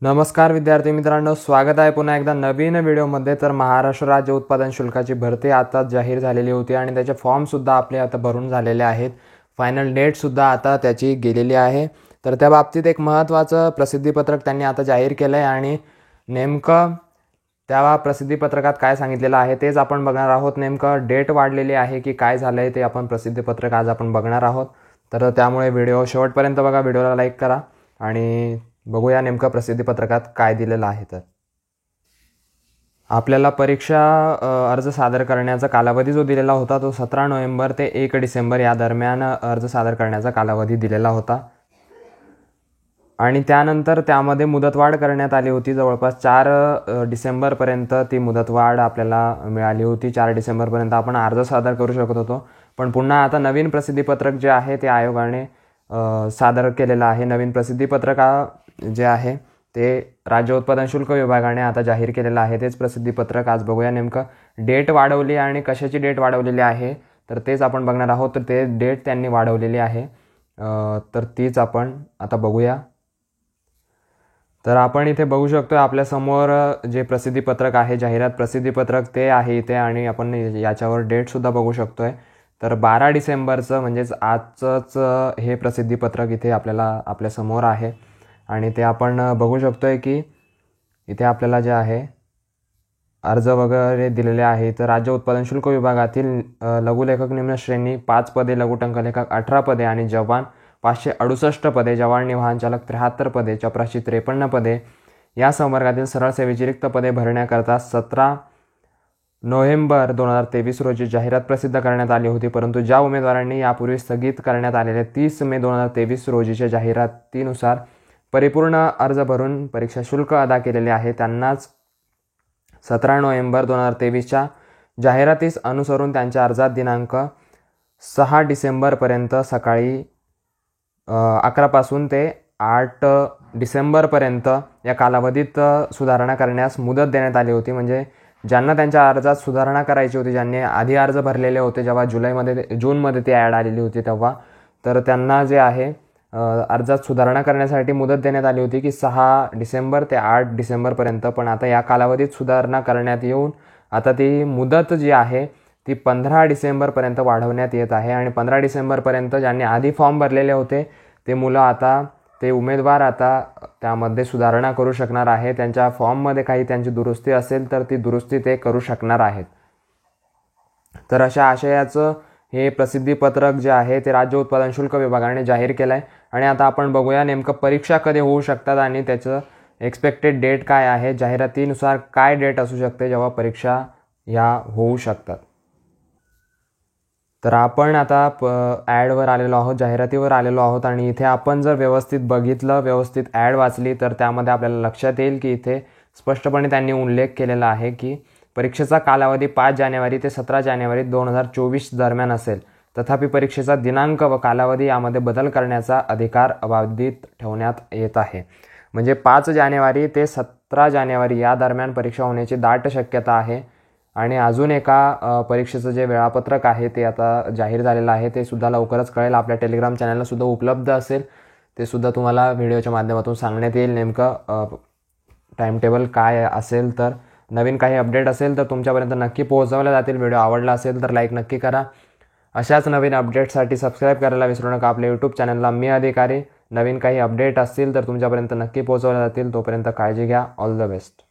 नमस्कार विद्यार्थी मित्रांनो, स्वागत आहे पुन्हा एकदा नवीन व्हिडिओमध्ये। तर महाराष्ट्र राज्य उत्पादन शुल्काची भरती आता जाहीर झालेली होती आणि त्याचे फॉर्मसुद्धा आपले आता भरून झालेले आहेत। फायनल डेटसुद्धा आता त्याची गेलेली आहे। तर त्या बाबतीत एक महत्त्वाचं प्रसिद्धीपत्रक त्यांनी आता जाहीर केलं आहे आणि नेमकं त्या प्रसिद्धीपत्रकात काय सांगितलेलं आहे तेच आपण बघणार आहोत। नेमकं डेट वाढलेली आहे की काय झालं आहे ते आपण प्रसिद्धीपत्रक आज आपण बघणार आहोत। तर त्यामुळे व्हिडिओ शेवटपर्यंत बघा, व्हिडिओला लाईक करा आणि बघूया नेमकं प्रसिद्धीपत्रकात काय दिलेलं आहे। तर आपल्याला परीक्षा अर्ज सादर करण्याचा कालावधी जो दिलेला होता तो 17 नोव्हेंबर ते 1 डिसेंबर या दरम्यान अर्ज सादर करण्याचा कालावधी दिलेला होता आणि त्यानंतर त्यामध्ये मुदतवाढ करण्यात आली होती। जवळपास 4 डिसेंबरपर्यंत ती मुदतवाढ आपल्याला मिळाली होती। 4 डिसेंबरपर्यंत आपण अर्ज सादर करू शकत होतो, पण पुन्हा आता नवीन प्रसिद्धीपत्रक जे आहे ते आयोगाने सादर केलेलं आहे। नवीन प्रसिद्धीपत्रक जे आहे ते राज्य उत्पादन शुल्क विभागाने आता जाहीर केलेलं आहे। तेच प्रसिद्धीपत्रक आज बघूया नेमकं डेट वाढवली आणि कशाची डेट वाढवलेली आहे तर तेच आपण बघणार आहोत। तर ते डेट त्यांनी वाढवलेली आहे, तर तीच आपण आता बघूया। तर आपण इथे बघू शकतो आपल्यासमोर जे प्रसिद्धीपत्रक आहे, जाहिरात प्रसिद्धीपत्रक ते आहे इथे आणि आपण याच्यावर डेटसुद्धा बघू शकतो आहे। तर 12 डिसेंबरचं म्हणजेच आजचंच हे प्रसिद्धीपत्रक इथे आपल्यासमोर आहे आणि ते आपण बघू शकतो आहे की इथे आपल्याला जे आहे अर्ज वगैरे दिलेले आहे। तर राज्य उत्पादन शुल्क विभागातील लघुलेखक निम्न श्रेणी 5 पदे, लघुटंकलेखक 18 पदे आणि जवान 568 पदे, जवानी वाहन चालक 73 पदे, चपराशी 53 पदे या संवर्गातील सरळ सेवेची रिक्त पदे भरण्याकरता 17 नोव्हेंबर 2023 रोजी जाहिरात प्रसिद्ध करण्यात आली होती। परंतु ज्या उमेदवारांनी यापूर्वी स्थगित करण्यात आलेल्या 30 मे 2023 रोजीच्या जाहिरातीनुसार परिपूर्ण अर्ज भरून परीक्षा शुल्क अदा केलेले आहे त्यांनाच 17 नोव्हेंबर 2023च्या जाहिरातीस अनुसरून त्यांच्या अर्जात दिनांक 6 डिसेंबरपर्यंत सकाळी 11 पासून ते 8 डिसेंबरपर्यंत या कालावधीत सुधारणा करण्यास मुदत देण्यात आली होती। म्हणजे ज्यांना त्यांच्या अर्जात सुधारणा करायची होती, ज्यांनी आधी अर्ज भरलेले होते जेव्हा जूनमध्ये ती ॲड आलेली होती तेव्हा, तर त्यांना जे आहे अर्जात सुधारणा करण्यासाठी मुदत देण्यात आली होती की 6 डिसेंबर ते 8 डिसेंबरपर्यंत। पण आता या कालावधीत सुधारणा करण्यात येऊन आता ती मुदत जी आहे ती 15 डिसेंबरपर्यंत वाढवण्यात येत आहे आणि 15 डिसेंबरपर्यंत ज्यांनी आधी फॉर्म भरलेले होते ते उमेदवार आता त्यामध्ये सुधारणा करू शकणार आहे। त्यांच्या फॉर्ममध्ये काही त्यांची दुरुस्ती असेल तर ती दुरुस्ती ते करू शकणार आहेत। तर अशा आशयाचं हे प्रसिद्धीपत्रक जे आहे ते राज्य उत्पादन शुल्क विभागाने जाहीर केलं आहे आणि आता आपण बघूया नेमकं परीक्षा कधी होऊ शकतात आणि त्याचं एक्सपेक्टेड डेट काय आहे, जाहिरातीनुसार काय डेट असू शकते जेव्हा परीक्षा ह्या होऊ शकतात। तर आपण आता ॲडवर आलेलो आहोत, जाहिरातीवर आलेलो आहोत आणि इथे आपण जर व्यवस्थित बघितलं, व्यवस्थित ॲड वाचली तर त्यामध्ये आपल्याला लक्षात येईल की इथे स्पष्टपणे त्यांनी उल्लेख केलेला आहे की परीक्षेचा कालावधी 5 जानेवारी ते 17 जानेवारी 2024 दरम्यान असेल। तथापि परीक्षेचा दिनांक व कालावधी यामध्ये बदल करण्याचा अधिकार अबाधित ठेवण्यात येत आहे। म्हणजे 5 जानेवारी ते 17 जानेवारी या दरम्यान परीक्षा होण्याची दाट शक्यता आहे आणि अजून एका परीक्षेचं जे वेळापत्रक आहे ते आता जाहीर झालेलं आहे, ते सुद्धा लवकरच कळेल। आपल्या टेलिग्राम चॅनलला सुद्धा उपलब्ध असेल, ते सुद्धा तुम्हाला व्हिडिओच्या माध्यमातून सांगण्यात येईल नेमकं टाईमटेबल काय असेल। तर नवीन काही अपडेट असेल तर तुमच्यापर्यंत नक्की पोहोचवल्या जातील। व्हिडिओ आवडला असेल तर लाईक नक्की करा। अशाच नवीन अपडेटसाठी सबस्क्राईब करायला विसरू नका आपल्या यूट्यूब चॅनलला मी अधिकारी। नवीन काही अपडेट असतील तर तुमच्यापर्यंत नक्की पोहोचवल्या जातील। तोपर्यंत काळजी घ्या। All the best.